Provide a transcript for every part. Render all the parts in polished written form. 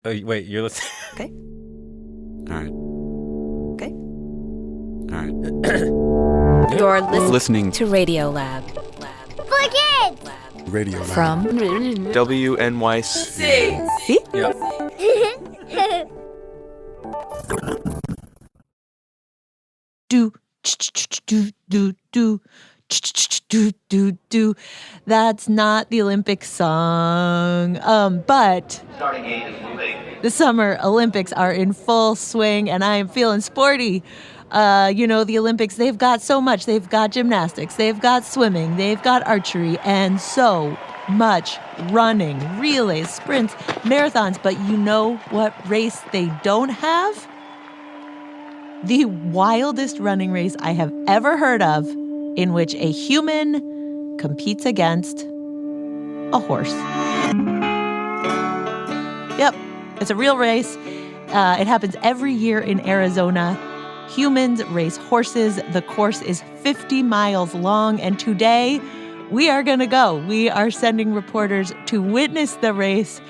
Oh, wait, you're listening? Okay. All right. Okay. All right. You're Listening to Radiolab. For kids! Radiolab. From WNYC. See? Yeah. do do. That's not the Olympic song. But the Summer Olympics are in full swing, and I am feeling sporty. The Olympics, they've got so much. They've got gymnastics, they've got swimming, they've got archery, and so much running, relays, sprints, marathons. But you know what race they don't have? The wildest running race I have ever heard of, in which a human competes against a horse. Yep, it's a real race. It happens every year in Arizona. Humans race horses. The course is 50 miles long, and today we are going to go. We are sending reporters to witness the race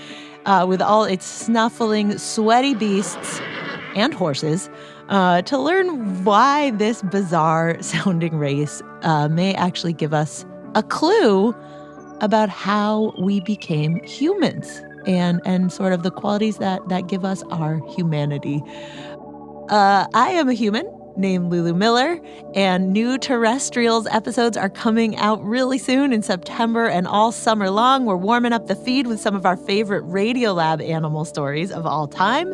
with all its snuffling, sweaty beasts and horses to learn why this bizarre-sounding race may actually give us a clue about how we became humans and sort of the qualities that give us our humanity. I am a human named Lulu Miller, and new Terrestrials episodes are coming out really soon in September and all summer long. We're warming up the feed with some of our favorite Radiolab animal stories of all time,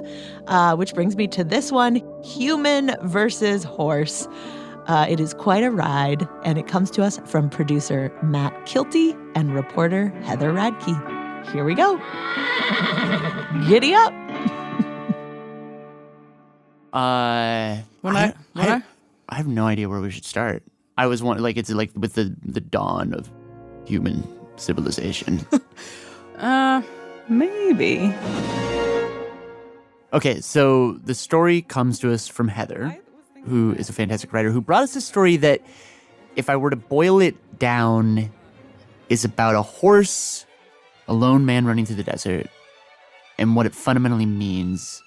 which brings me to this one, Human versus Horse. It is quite a ride, and it comes to us from producer Matt Kielty and reporter Heather Radke. Here we go. Giddy up. I have no idea where we should start. I was wondering, it's like with the dawn of human civilization. Maybe. Okay, so the story comes to us from Heather, who is a fantastic writer, who brought us a story that, if I were to boil it down, is about a horse, a lone man running through the desert, and what it fundamentally means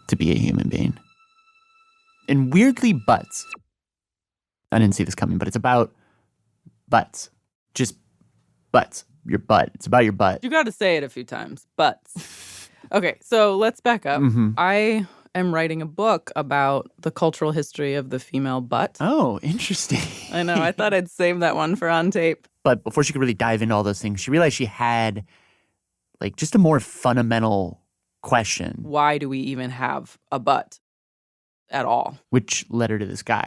to be a human being. And weirdly, butts. I didn't see this coming, but it's about butts. Just butts. Your butt. It's about your butt. You got to say it a few times. Butts. Okay, so let's back up. Mm-hmm. I am writing a book about the cultural history of the female butt. Oh, interesting. I know. I thought I'd save that one for on tape. But before she could really dive into all those things, she realized she had just a more fundamental question. Why do we even have a butt at all? Which led her to this guy.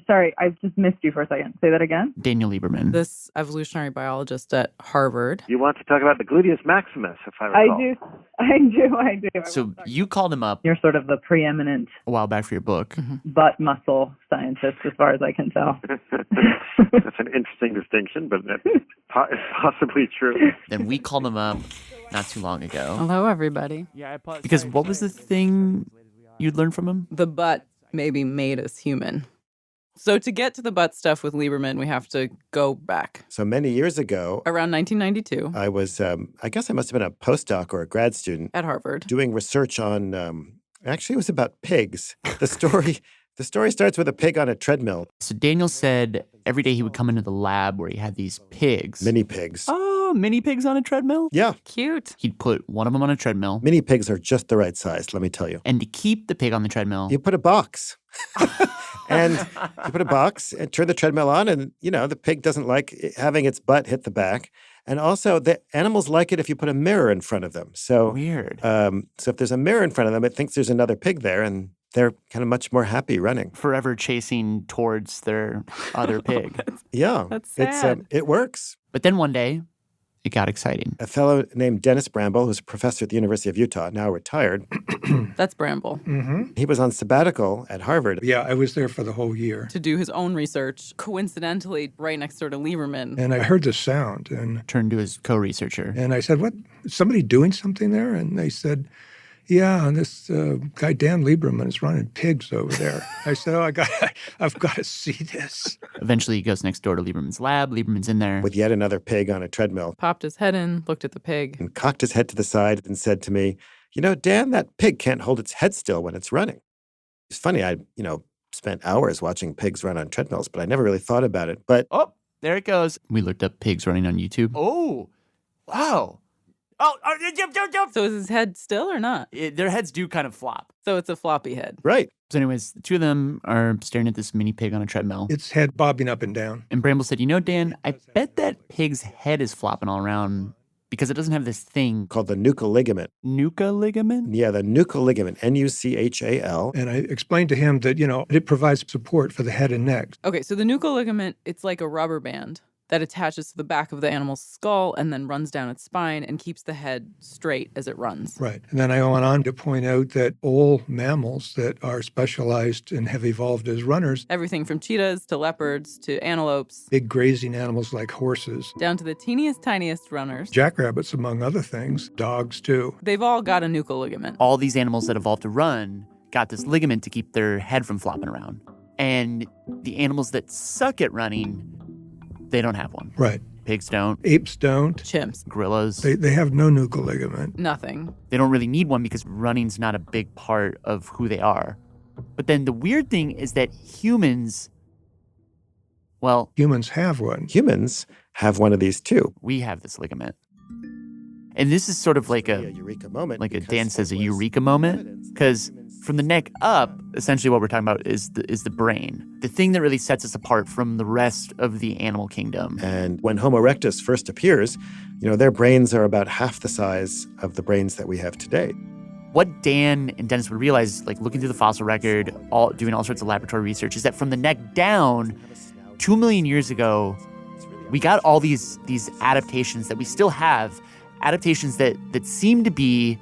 Sorry, I just missed you for a second. Say that again. Daniel Lieberman. This evolutionary biologist at Harvard. You want to talk about the gluteus maximus, if I recall. I do. So you called him up You're sort of the preeminent a while back for your book. butt muscle scientist, as far as I can tell. That's an interesting distinction, but it's possibly true. Then we called him up not too long ago. Hello, everybody. Because what was the thing you'd learned from him? The butt maybe made us human. So to get to the butt stuff with Lieberman, we have to go back. So many years ago, Around 1992 I was, I guess I must have been a postdoc or a grad student at Harvard. doing research on, actually it was about pigs. The story starts with a pig on a treadmill. So Daniel said every day he would come into the lab where he had these pigs. Mini pigs. Oh, mini pigs on a treadmill? Yeah. Cute. He'd put one of them on a treadmill. Mini pigs are just the right size, let me tell you. And to keep the pig on the treadmill, You put a box. And you put a box and turn the treadmill on, and, the pig doesn't like having its butt hit the back. And also, the animals like it if you put a mirror in front of them. So weird. So if there's a mirror in front of them, it thinks there's another pig there, and they're kind of much more happy running. Forever chasing towards their other pig. Yeah. That's sad. It works. But then one day, it got exciting. A fellow named Dennis Bramble, who's a professor at the University of Utah, now retired. That's Bramble. Mm-hmm. He was on sabbatical at Harvard. Yeah, I was there for the whole year. To do his own research, coincidentally, right next door to Lieberman. And I heard the sound and turned to his co-researcher. I said, what? Is somebody doing something there? And they said, Yeah, and this guy, Dan Lieberman, is running pigs over there. I said, oh, I've got to see this. Eventually, he goes next door to Lieberman's lab. Lieberman's in there. With yet another pig on a treadmill, Popped his head in, looked at the pig. and cocked his head to the side and said to me, Dan, that pig can't hold its head still when it's running. It's funny, I spent hours watching pigs run on treadmills, but I never really thought about it. But Oh, there it goes. We looked up pigs running on YouTube. Oh, wow. Oh, jump. So is his head still or not? Their heads do kind of flop. So it's a floppy head. right. So anyways, the two of them are staring at this mini pig on a treadmill. Its head bobbing up and down. And Bramble said, Dan, I bet that pig's head is flopping all around because it doesn't have this thing Called the nuchal ligament. Nuka ligament? Yeah, the nuchal ligament, Nuchal. And I explained to him that, it provides support for the head and neck. Okay, so the nuchal ligament, it's like a rubber band that attaches to the back of the animal's skull and then runs down its spine and keeps the head straight as it runs. Right. And then I went on to point out that all mammals that are specialized and have evolved as runners, Everything from cheetahs to leopards to antelopes, big grazing animals like horses, down to the teeniest, tiniest runners, jackrabbits, among other things, dogs too. they've all got a nuchal ligament. All these animals that evolved to run got this ligament to keep their head from flopping around. And the animals that suck at running, they don't have one. Right. Pigs don't. Apes don't. Chimps, Gorillas. They have no nuchal ligament. nothing. They don't really need one because running's not a big part of who they are. But then the weird thing is that humans, well, Humans have one. Humans have one of these too. we have this ligament. And this is sort of like A a, eureka moment. like a because Dan says, a it was eureka moment. evidence that Because humans- from the neck up, essentially what we're talking about is the brain. The thing that really sets us apart from the rest of the animal kingdom. And when Homo erectus first appears, their brains are about half the size of the brains that we have today. What Dan and Dennis would realize, like looking through the fossil record, doing all sorts of laboratory research, is that from the neck down, 2 million years ago, we got all these adaptations that we still have, adaptations that seem to be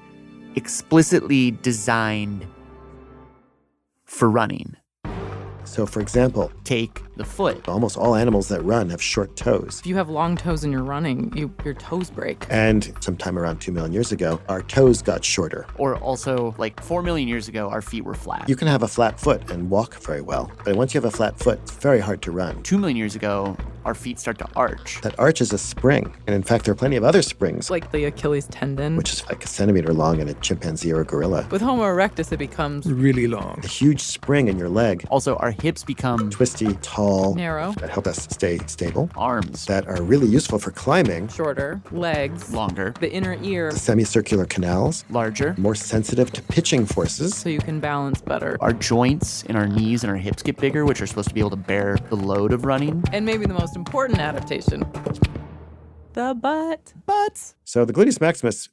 explicitly designed for running. So, for example, Take the foot. almost all animals that run have short toes. If you have long toes and you're running, your toes break. And sometime around 2 million years ago, our toes got shorter. Or also, like 4 million years ago, our feet were flat. You can have a flat foot and walk very well. But once you have a flat foot, it's very hard to run. 2 million years ago, our feet start to arch. That arch is a spring. And in fact, there are plenty of other springs, It's like the Achilles tendon. which is like a centimeter long in a chimpanzee or a gorilla. With Homo erectus, it becomes Really long. A huge spring in your leg, Also, our hips become twisty, tall, narrow, that help us stay stable, arms, that are really useful for climbing. shorter, legs, longer, the inner ear, The semicircular canals, larger. more sensitive to pitching forces. so you can balance better. Our joints in our knees and our hips get bigger, which are supposed to be able to bear the load of running. And maybe the most important adaptation, the butt. But So the gluteus maximus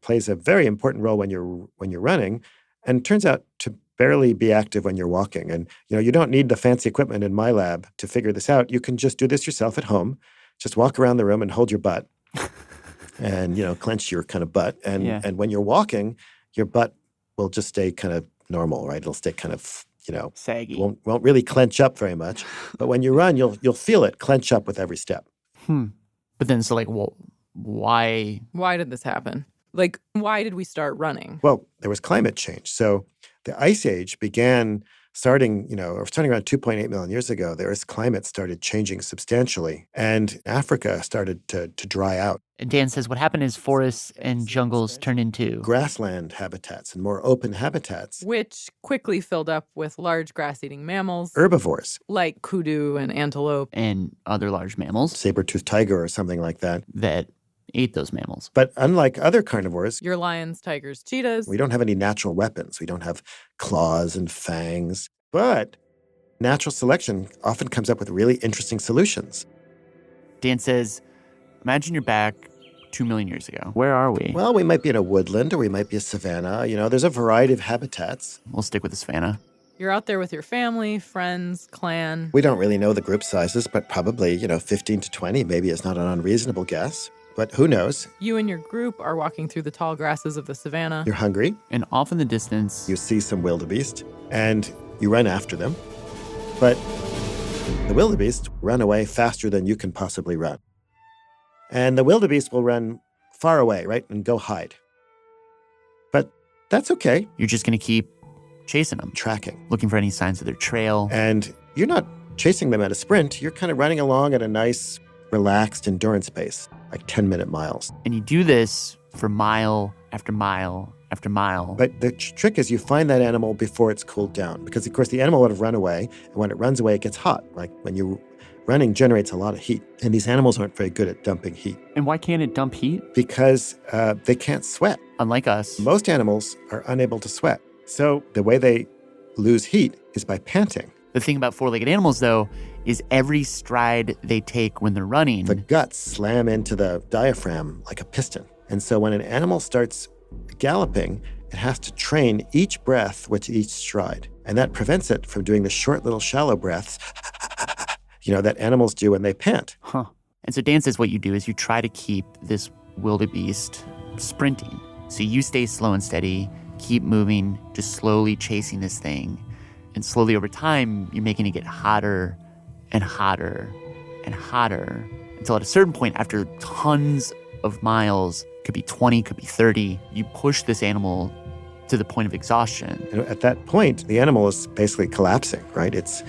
plays a very important role when you're running, and turns out to barely be active when you're walking. And you don't need the fancy equipment in my lab to figure this out. You can just do this yourself at home. Just walk around the room and hold your butt, and clench your kind of butt. And Yeah. and when you're walking, your butt will just stay kind of normal, right? It'll stay kind of saggy. won't really clench up very much. But when you run, you'll feel it clench up with every step. But then, so like, well, why? Why did this happen? Like, why did we start running? Well, there was climate change. So the ice age began starting around 2.8 million years ago. The Earth's climate started changing substantially, and Africa started to dry out. And Dan says what happened is forests and jungles turned into Grassland habitats and more open habitats. Which quickly filled up with large grass-eating mammals Herbivores, like kudu and antelope. and other large mammals saber-toothed tiger or something like that. that ate those mammals. But unlike other carnivores, Your lions, tigers, cheetahs. we don't have any natural weapons. We don't have claws and fangs. But natural selection often comes up with really interesting solutions. Dan says, imagine you're back 2 million years ago. Where are we? Well, we might be in a woodland or we might be a savanna. There's a variety of habitats. We'll stick with the savanna. You're out there with your family, friends, clan. We don't really know the group sizes, but probably, 15 to 20 maybe is not an unreasonable guess. But who knows? You and your group are walking through the tall grasses of the savannah. You're hungry, And off in the distance, you see some wildebeest, and you run after them. But the wildebeest run away faster than you can possibly run. And the wildebeest will run far away, right, and go hide. But That's okay. You're just going to keep chasing them, Tracking. looking for any signs of their trail. And you're not chasing them at a sprint. You're kind of running along at a nice, relaxed endurance pace, like 10-minute miles. And you do this for mile after mile after mile. But the trick is you find that animal before it's cooled down. Because, of course, the animal would have run away. And when it runs away, it gets hot. Like when you're running generates a lot of heat. And these animals aren't very good at dumping heat. And why can't it dump heat? Because they can't sweat. Unlike us. Most animals are unable to sweat. So the way they lose heat is by panting. The thing about four-legged animals, though, is every stride they take when they're running, the guts slam into the diaphragm like a piston. And so when an animal starts galloping, it has to train each breath with each stride. And that prevents it from doing the short little shallow breaths, that animals do when they pant. Huh. And so Dan says what you do is you try to keep this wildebeest sprinting. So you stay slow and steady, keep moving, just slowly chasing this thing. And slowly over time, you're making it get hotter and hotter and hotter until at a certain point, after tons of miles, could be 20, could be 30, you push this animal to the point of exhaustion. And at that point, the animal is basically collapsing, right? Its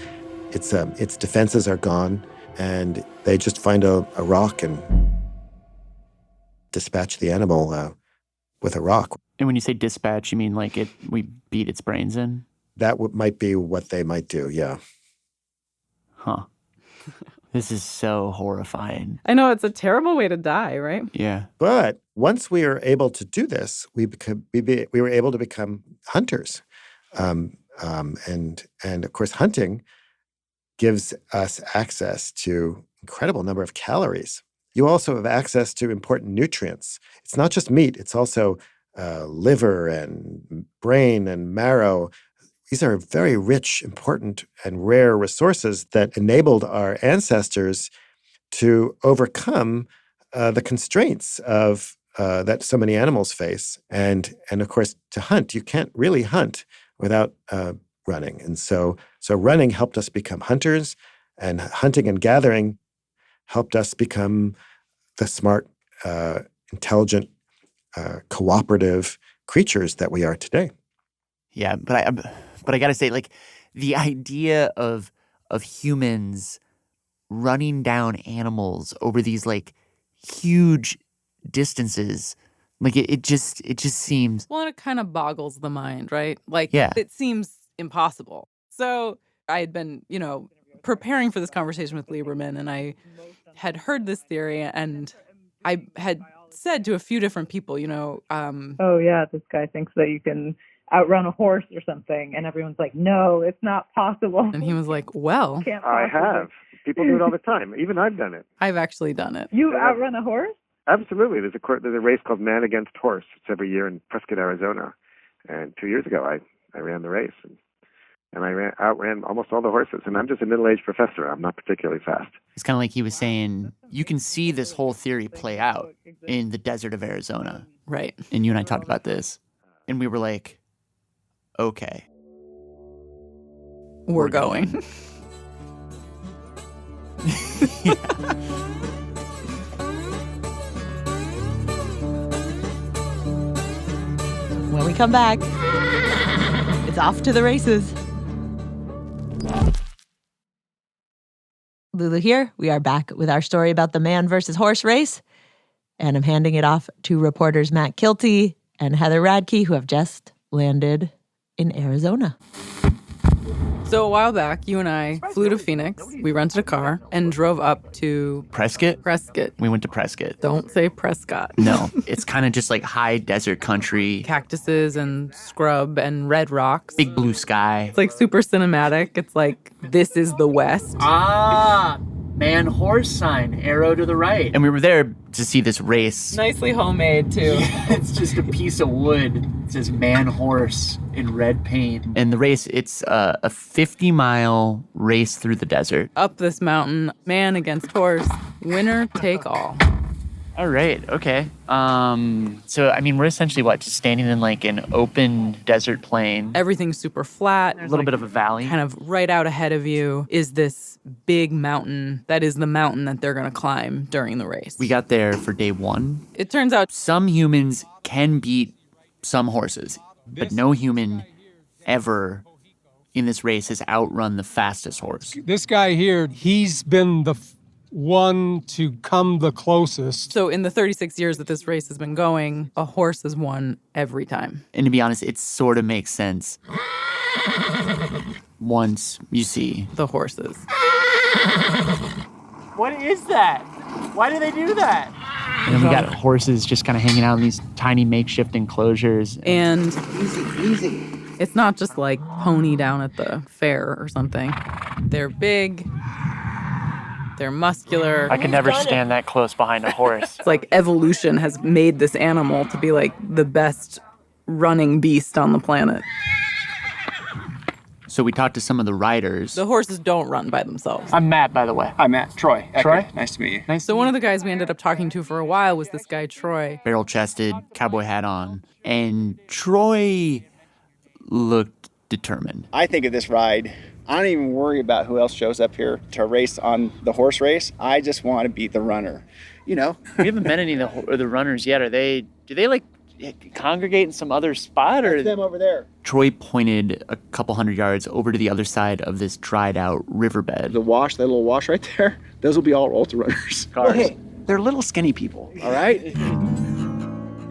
defenses are gone, and they just find a rock and dispatch the animal with a rock. And when you say dispatch, you mean like we beat its brains in? That might be what they might do, yeah. Huh. This is so horrifying. I know, it's a terrible way to die, right? Yeah. But once we are able to do this, we were able to become hunters. And of course, hunting gives us access to incredible number of calories. You also have access to important nutrients. It's not just meat. It's also liver and brain and marrow. These are very rich, important, and rare resources that enabled our ancestors to overcome the constraints of that so many animals face. And of course, to hunt, you can't really hunt without running. And so running helped us become hunters, and hunting and gathering helped us become the smart, intelligent, cooperative creatures that we are today. Yeah, but I gotta say, like, the idea of humans running down animals over these like huge distances, like it just seems. Well, and it kind of boggles the mind, right? Like, Yeah. It seems impossible. So I had been, preparing for this conversation with Lieberman, and I had heard this theory, and I had said to a few different people, Oh, yeah, this guy thinks that you can outrun a horse or something. And everyone's like, no, it's not possible. And he was like, well, Can't I possibly. have. People do it all the time. Even I've done it. I've actually done it. You outrun a horse? Absolutely. There's a race called Man Against Horse. It's every year in Prescott, Arizona. And 2 years ago, I ran the race. And I outran almost all the horses. And I'm just a middle-aged professor. I'm not particularly fast. It's kind of like he was saying, you can see this whole theory play out in the desert of Arizona. Right. And you and I talked about this. And we were like, okay. We're going. When we come back, it's off to the races. Lulu here. We are back with our story about the man versus horse race. And I'm handing it off to reporters Matt Kielty and Heather Radke, who have just landed in Arizona. So a while back, you and I flew to Phoenix. We rented a car and drove up to Prescott? Prescott. We went to Prescott. Don't say Prescott. No, it's kind of just like high desert country. Cactuses and scrub and red rocks. Big blue sky. It's like super cinematic. It's like, this is the West. Ah, man-horse sign, arrow to the right. And we were there to see this race. Nicely homemade, too. It's just a piece of wood. It says man-horse in red paint. And the race, it's a 50-mile race through the desert. Up this mountain, man against horse, winner take all. All right, okay. So, I mean, we're essentially, just standing in like an open desert plain. Everything's super flat. A little bit of a valley. Kind of right out ahead of you is this big mountain that is the mountain that they're going to climb during the race. We got there for day one. It turns out Some humans can beat some horses. But no human ever in this race has outrun the fastest horse. This guy here, he's been the one to come the closest. So in the 36 years that this race has been going, a horse has won every time. And to be honest, it sort of makes sense once you see the horses. What is that? Why do they do that? And then we got horses just kind of hanging out in these tiny makeshift enclosures. And easy. It's not just like pony down at the fair or something. They're big. They're muscular. I could never stand that close behind a horse. It's like evolution has made this animal to be like the best running beast on the planet. So we talked to some of the riders. The horses don't run by themselves. I'm Matt, by the way. Hi, Matt. Troy. Troy? Nice to meet you. So one of the guys we ended up talking to for a while was this guy, Troy. Barrel-chested, cowboy hat on. And Troy looked determined. I think of this ride, I don't even worry about who else shows up here to race on the horse race. I just want to beat the runner. You know? We haven't met any of the runners yet. Do they like congregate in some other spot? Or That's them over there. Troy pointed a couple hundred yards over to the other side of this dried out riverbed. The wash, that little wash right there, those will be all ultra runners. Cars. Hey, they're little skinny people, all right?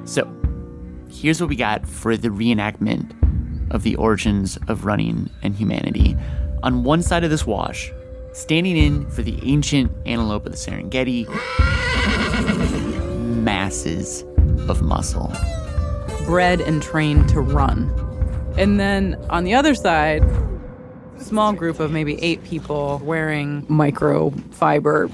So, here's what we got for the reenactment of the origins of running and humanity. On one side of this wash, standing in for the ancient antelope of the Serengeti, masses of muscle. Bred and trained to run. And then on the other side, small group of maybe 8 people wearing microfiber,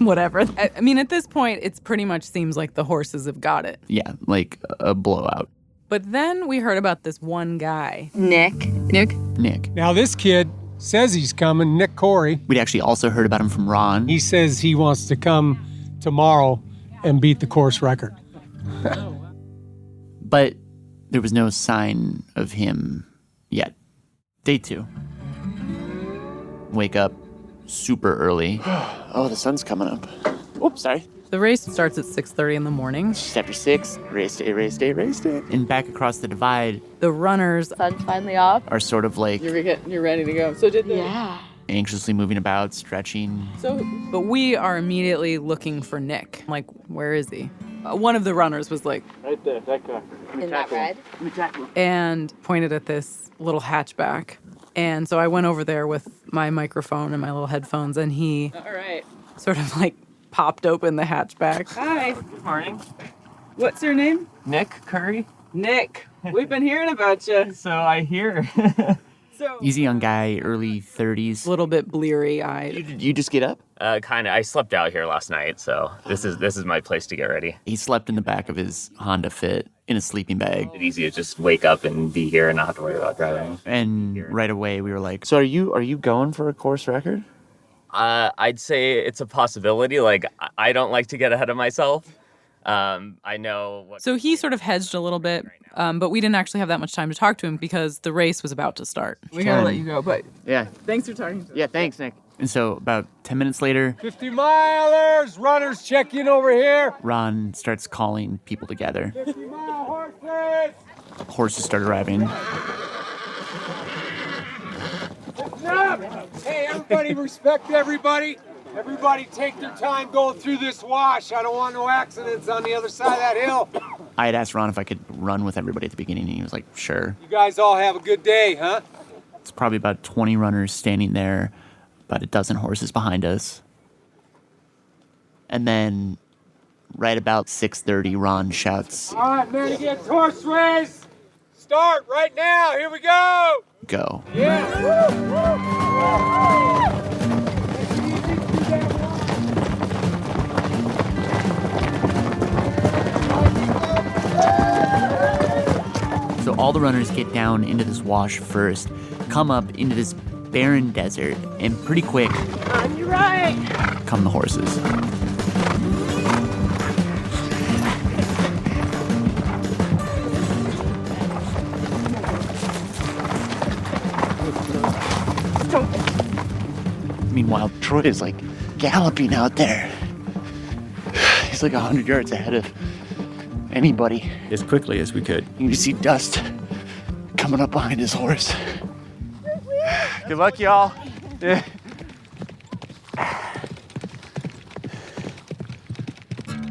whatever. I mean, at this point, it pretty much seems like the horses have got it. Yeah, like a blowout. But then we heard about this one guy. Nick. Now, this kid says he's coming, Nick Corey. We'd actually also heard about him from Ron. He says he wants to come tomorrow and beat the course record. But there was no sign of him yet. Day 2. Wake up super early. Oh, the sun's coming up. Oops, sorry. The race starts at 6:30 in the morning. Just after 6, race day. And back across the divide, The runners Sun's finally off. are sort of like you're ready to go. So did Yeah. anxiously moving about, stretching. But we are immediately looking for Nick. Like, where is he? One of the runners was like, Right there, that guy. In that red. and pointed at this little hatchback. And so I went over there with my microphone and my little headphones, and he sort of like popped open the hatchback. Hi. Good morning. What's your name? Nick Curry. Nick. We've been hearing about you. So I hear. He's a young guy, early 30s. A little bit bleary-eyed. Did you just get up? Kind of. I slept out here last night, so this is my place to get ready. He slept in the back of his Honda Fit in a sleeping bag. It's easy to just wake up and be here and not have to worry about driving. And right away we were like, so are you going for a course record? I'd say it's a possibility. Like, I don't like to get ahead of myself. I know what... So he sort of hedged a little bit, but we didn't actually have that much time to talk to him because the race was about to start. We gotta let you go, but Yeah. thanks for talking to us. Yeah, thanks, Nick. And so about 10 minutes later, 50 milers, runners check in over here. Ron starts calling people together. 50-mile horses. Horses start arriving. Listen up. Hey, everybody respect everybody. Everybody take their time going through this wash. I don't want no accidents on the other side of that hill. I had asked Ron if I could run with everybody at the beginning, and he was like, sure. You guys all have a good day, huh? It's probably about 20 runners standing there, about a dozen horses behind us. And then right about 6:30, Ron shouts, All right, man, against horse race. Start right now. Here we go. go. So all the runners get down into this wash first, come up into this barren desert, and pretty quick, On your right. come the horses. Meanwhile, Troy is like galloping out there. He's like 100 yards ahead of anybody. As quickly as we could. You can see dust coming up behind his horse. Good luck, y'all. Yeah.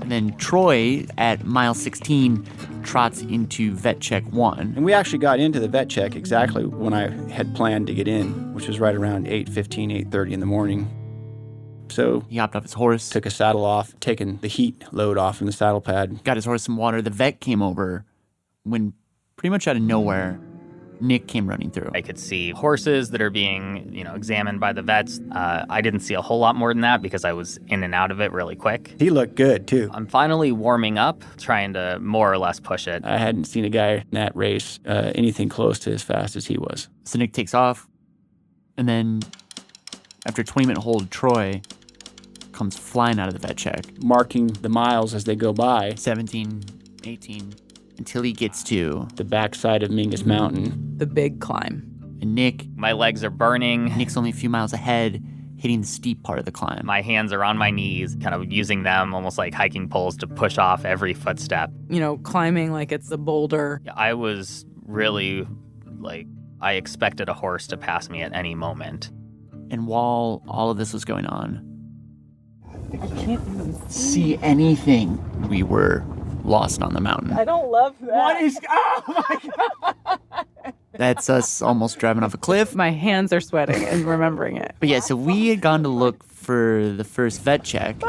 And then Troy at mile 16 trots into vet check 1. And we actually got into the vet check exactly when I had planned to get in, which was right around 8:15, 8:30 in the morning. So he hopped off his horse, took a saddle off, taking the heat load off from the saddle pad. Got his horse some water. The vet came over when pretty much out of nowhere, Nick came running through. I could see horses that are being, examined by the vets. I didn't see a whole lot more than that because I was in and out of it really quick. He looked good, too. I'm finally warming up, trying to more or less push it. I hadn't seen a guy in that race anything close to as fast as he was. So Nick takes off, and then after a 20-minute hold, Troy comes flying out of the vet check. Marking the miles as they go by. 17, 18, until he gets to the backside of Mingus Mountain. The big climb. And Nick... My legs are burning. Nick's only a few miles ahead, hitting the steep part of the climb. My hands are on my knees, kind of using them almost like hiking poles to push off every footstep. Climbing like it's a boulder. I was really, I expected a horse to pass me at any moment. And while all of this was going on, I can't even see anything. We were lost on the mountain. I don't love that. What is... Oh, my God. That's us almost driving off a cliff. My hands are sweating and remembering it. But yeah, so we had gone to look for the first vet check.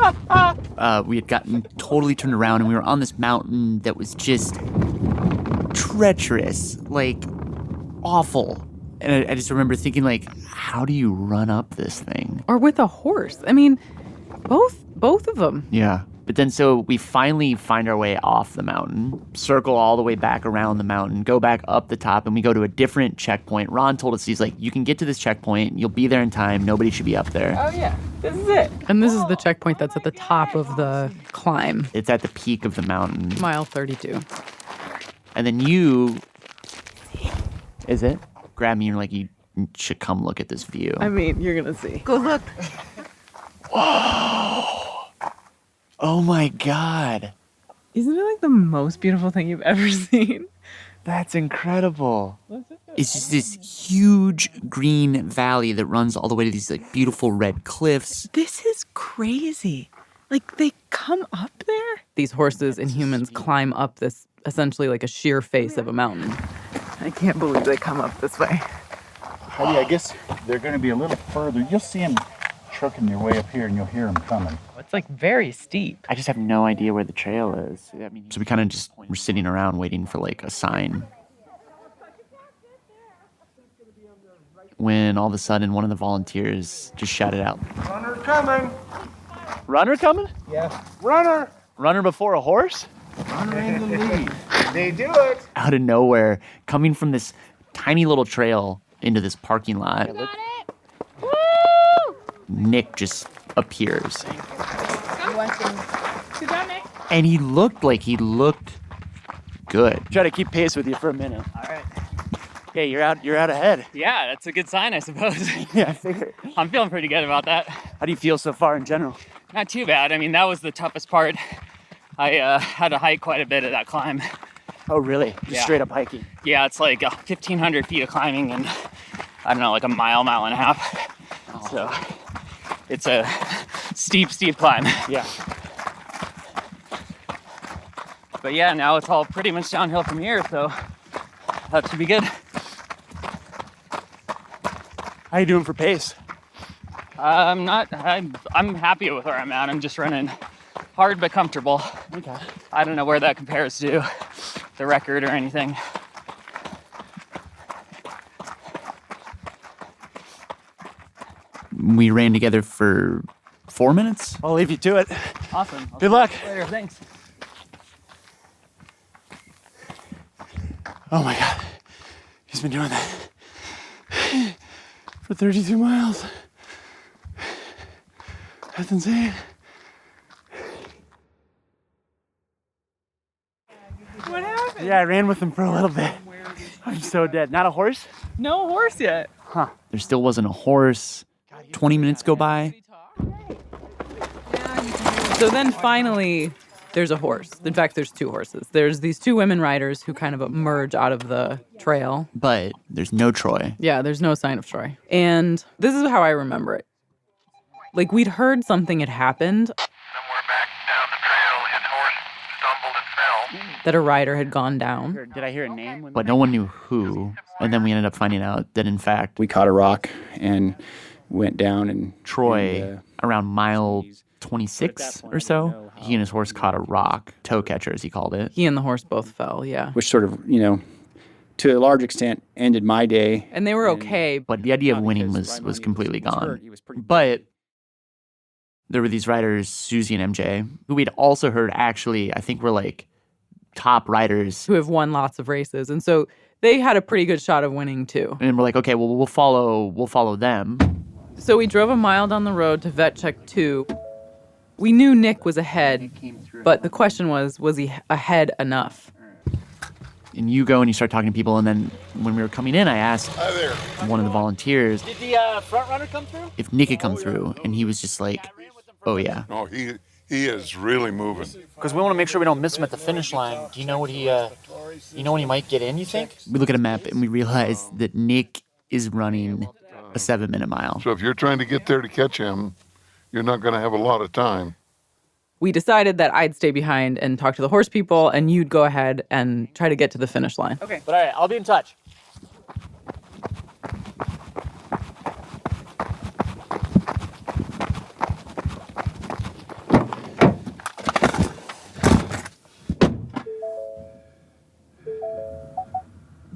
We had gotten totally turned around, and we were on this mountain that was just treacherous, awful. And I just remember thinking, how do you run up this thing? Or with a horse. I mean, both of them. Yeah. But then so we finally find our way off the mountain, circle all the way back around the mountain, go back up the top, and we go to a different checkpoint. Ron told us, he's like, you can get to this checkpoint. You'll be there in time. Nobody should be up there. Oh, yeah. This is it. And this is the checkpoint that's at the top of the climb. It's at the peak of the mountain. Mile 32. And then you... Is it? Grab me and you're like, you should come look at this view. I mean, you're going to see. Go look. Whoa. Oh my God. Isn't it the most beautiful thing you've ever seen? That's incredible. It's just this huge green valley that runs all the way to these beautiful red cliffs. This is crazy. They come up there? These horses and humans climb up this essentially like a sheer face of a mountain. I can't believe they come up this way. I guess they're going to be a little further. You'll see them trucking their way up here, and you'll hear them coming. It's very steep. I just have no idea where the trail is. So we kind of just were sitting around waiting for a sign. When all of a sudden one of the volunteers just shouted out, Runner coming. Runner coming? Yeah. Runner. Runner before a horse? Runner in the lead. They do it. Out of nowhere, coming from this tiny little trail into this parking lot. Nick just appears. Good job, Nick. And he looked good. Try to keep pace with you for a minute. All right. Okay, you're out ahead. Yeah, that's a good sign, I suppose. Yeah, I figured. I'm feeling pretty good about that. How do you feel so far in general? Not too bad. I mean, that was the toughest part. I had to hike quite a bit of that climb. Oh, really? Just straight up hiking? Yeah, it's 1,500 feet of climbing and, I don't know, a mile and a half. Oh. So it's a steep climb. Yeah. But yeah, now it's all pretty much downhill from here, so that should be good. How you doing for pace? I'm happy with where I'm at. I'm just running hard but comfortable. Okay. I don't know where that compares to the record or anything. We ran together for 4 minutes. I'll leave you to it. Awesome. Good luck. Later. Thanks. Oh my God. He's been doing that for 32 miles. That's insane. What happened? Yeah, I ran with him for a little bit. I'm so dead. Not a horse? No horse yet. Huh. There still wasn't a horse. 20 minutes go by. So then finally, there's a horse. In fact, there's two horses. There's these two women riders who kind of emerge out of the trail. But there's no Troy. Yeah, there's no sign of Troy. And this is how I remember it. Like, we'd heard something had happened. Somewhere back down the trail, his horse stumbled and fell. That a rider had gone down. Did I hear a name? But no one knew who. And then we ended up finding out that, in fact, We caught a rock and went down and Troy, around mile 26 or so, he and his horse caught a rock, toe catcher as he called it. He and the horse both fell, yeah. which sort of, to a large extent ended my day. And they were okay. But the idea of winning was completely gone. But there were these riders, Susie and MJ, who we'd also heard actually, I think were like top riders. Who have won lots of races. And so they had a pretty good shot of winning too. And we're like, okay, well, we'll follow them. So we drove a mile down the road to vet check 2. We knew Nick was ahead, but the question was he ahead enough? And you go and you start talking to people, and then when we were coming in, I asked one of the volunteers Did the front runner come through? if Nick had come through, and he was just like, oh yeah. No, he is really moving. Because we want to make sure we don't miss him at the finish line. Do you know what when he might get in, you think? We look at a map and we realize that Nick is running a 7-minute mile. So if you're trying to get there to catch him, you're not going to have a lot of time. We decided that I'd stay behind and talk to the horse people, and you'd go ahead and try to get to the finish line. Okay. But all right, I'll be in touch.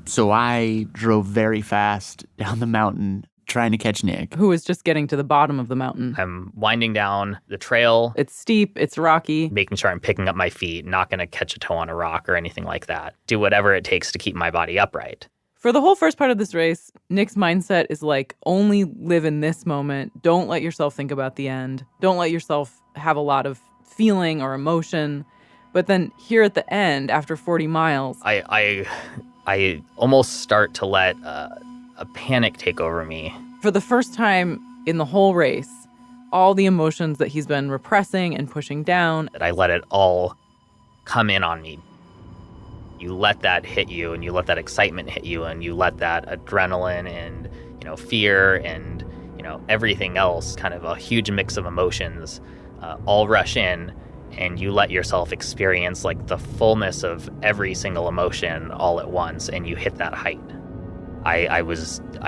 So I drove very fast down the mountain trying to catch Nick. Who was just getting to the bottom of the mountain. I'm winding down the trail. It's steep, it's rocky. Making sure I'm picking up my feet, not going to catch a toe on a rock or anything like that. Do whatever it takes to keep my body upright. For the whole first part of this race, Nick's mindset is like, only live in this moment. Don't let yourself think about the end. Don't let yourself have a lot of feeling or emotion. But then here at the end, after 40 miles... I almost start to let a panic take over me. For the first time in the whole race, all the emotions that he's been repressing and pushing down... That I let it all come in on me. You let that hit you, and you let that excitement hit you, and you let that adrenaline and, fear and, everything else, kind of a huge mix of emotions, all rush in, and you let yourself experience like the fullness of every single emotion all at once, and you hit that height. I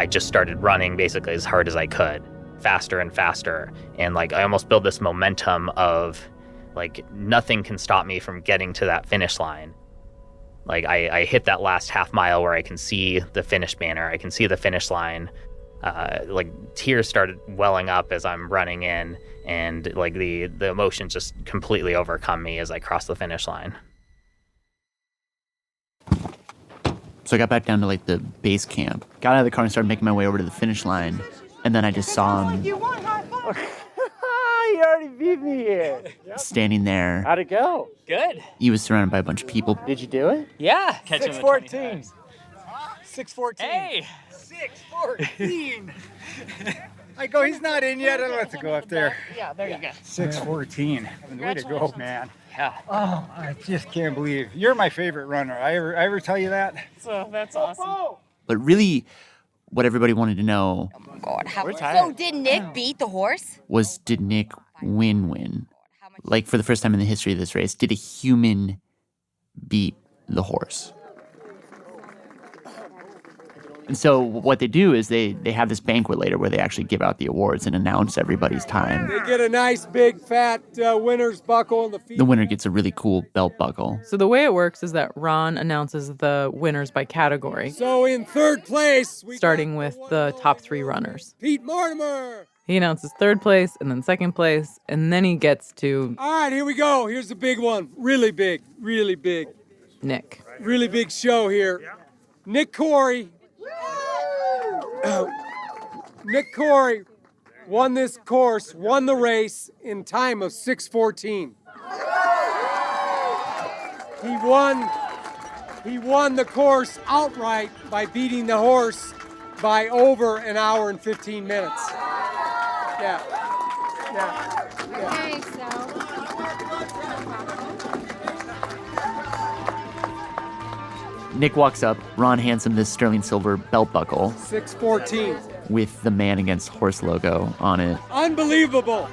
just started running basically as hard as I could, faster and faster, and like I almost built this momentum of like nothing can stop me from getting to that finish line. Like I hit that last half mile where I can see the finish banner, I can see the finish line. Like tears started welling up as I'm running in, and like the emotions just completely overcome me as I cross the finish line. So I got back down to like the base camp, got out of the car and started making my way over to the finish line, and then I just saw him You already beat me here. standing there. How'd it go? Good. He was surrounded by a bunch of people. Did you do it? Yeah. Catch him at 6:14. 6:14. Hey. 6:14. I go, he's not in yet. I'll let it go up there. Yeah, there you go. 6:14. Way to go, man. Yeah. Oh, I just can't believe you're my favorite runner. I ever tell you that? So that's awesome. But really, what everybody wanted to know God, so did Nick beat the horse? was, did Nick win? Like, for the first time in the history of this race, did a human beat the horse? And so what they do is they have this banquet later where they actually give out the awards and announce everybody's time. They get a nice big fat winner's buckle in the feet. The winner gets a really cool belt buckle. So the way it works is that Ron announces the winners by category. So in third place, starting with the top 3 runners. Pete Mortimer. He announces third place and then second place, and then he gets to... All right, here we go. Here's the big one. Really big. Nick. Really big show here. Nick Corey. Nick Corey won this course, won the race in time of 6:14. He won the course outright by beating the horse by over an hour and 15 minutes. Yeah. Okay, so Nick walks up. Ron hands him this sterling silver belt buckle 614. with the Man Against Horse logo on it. Unbelievable.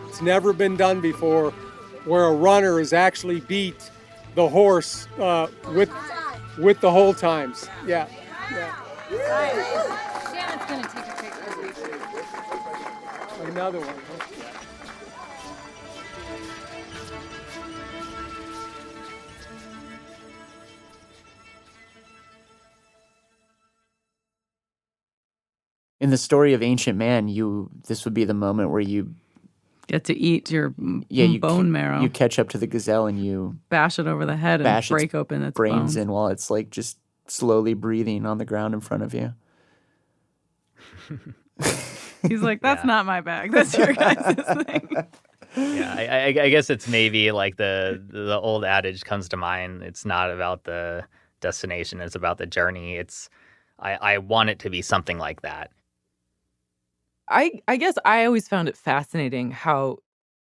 It's never been done before where a runner has actually beat the horse with the whole times. Yeah. Shannon's going to take a picture. Another one. In the story of Ancient Man, this would be the moment where you get to eat your you bone marrow. You catch up to the gazelle and you bash it over the head and break open its brains bones. in while it's like just slowly breathing on the ground in front of you. He's like, that's not my bag. That's your guys' thing. Yeah, I guess it's maybe like the old adage comes to mind. It's not about the destination. It's about the journey. I want it to be something like that. I guess I always found it fascinating how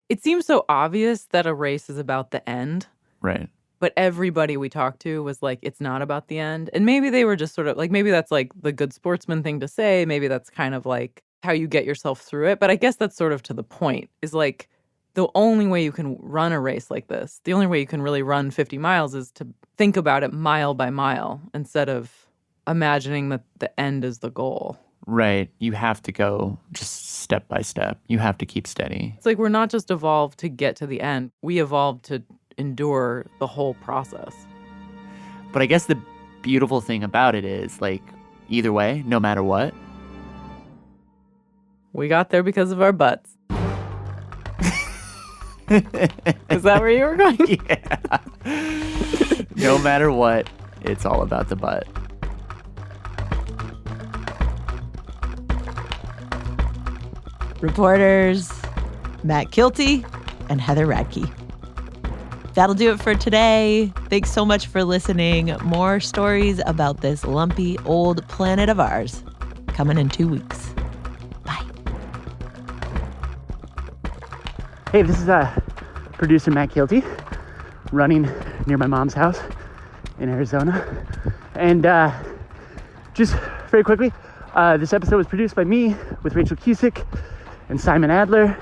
it seems so obvious that a race is about the end. Right. But everybody we talked to was like, it's not about the end. And maybe they were just sort of like, maybe that's like the good sportsman thing to say. Maybe that's kind of like how you get yourself through it. But I guess that's sort of to the point, is like the only way you can run a race like this, the only way you can really run 50 miles is to think about it mile by mile instead of imagining that the end is the goal. Right. You have to go just step by step. You have to keep steady. It's like we're not just evolved to get to the end. We evolved to endure the whole process. But I guess the beautiful thing about it is, like, either way, no matter what, we got there because of our butts. Is that where you were going? Yeah. No matter what, it's all about the butt. Reporters Matt Kielty and Heather Radke. That'll do it for today. Thanks so much for listening. More stories about this lumpy old planet of ours coming in 2 weeks. Bye. Hey, this is producer Matt Kielty, running near my mom's house in Arizona. And just very quickly, this episode was produced by me with Rachel Cusick and Simon Adler.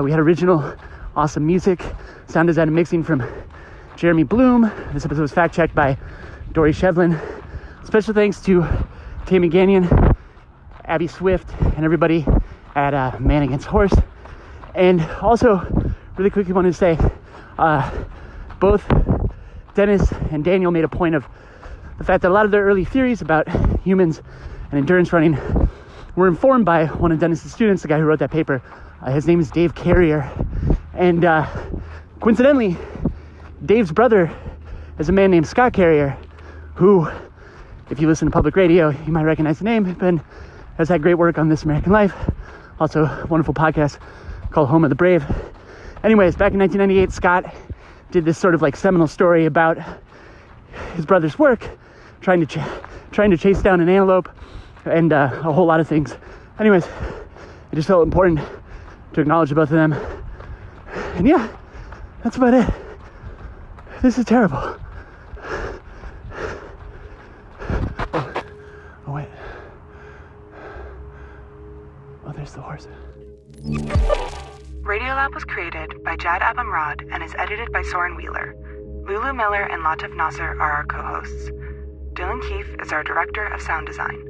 We had original awesome music, sound design and mixing from Jeremy Bloom. This episode was fact-checked by Dory Shevlin. Special thanks to Tammy Gagnon, Abby Swift, and everybody at Man Against Horse. And also, really quickly wanted to say, both Dennis and Daniel made a point of the fact that a lot of their early theories about humans and endurance running were informed by one of Dennis's students, the guy who wrote that paper. His name is Dave Carrier. And coincidentally, Dave's brother is a man named Scott Carrier, who, if you listen to public radio, you might recognize the name, and has had great work on This American Life. Also, a wonderful podcast called Home of the Brave. Anyways, back in 1998, Scott did this sort of like seminal story about his brother's work, trying to chase down an antelope, and a whole lot of things. Anyways, it just felt important to acknowledge both of them. And yeah, that's about it. This is terrible. Oh wait. Oh, there's the horse. Radiolab was created by Jad Abumrad and is edited by Soren Wheeler. Lulu Miller and Latif Nasser are our co-hosts. Dylan Keefe is our director of sound design.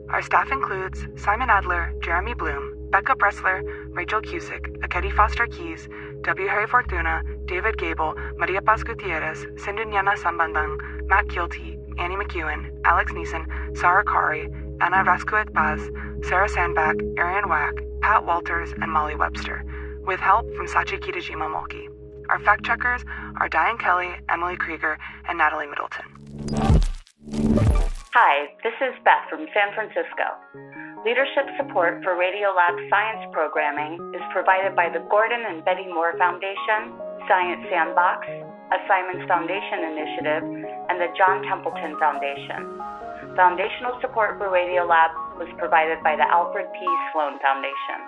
Our staff includes Simon Adler, Jeremy Bloom, Becca Bressler, Rachel Cusick, Akedi Foster Keys, W. Harry Fortuna, David Gable, Maria Paz Gutierrez, Sindhunyana Sambandang, Matt Kielty, Annie McEwen, Alex Neeson, Sarah Kari, Anna Vasquez Paz, Sarah Sandback, Arian Wack, Pat Walters, and Molly Webster, with help from Sachi Kitajima Mulkey. Our fact checkers are Diane Kelly, Emily Krieger, and Natalie Middleton. Hi, this is Beth from San Francisco. Leadership support for Radiolab science programming is provided by the Gordon and Betty Moore Foundation, Science Sandbox, a Simons Foundation initiative, and the John Templeton Foundation. Foundational support for Radiolab was provided by the Alfred P. Sloan Foundation.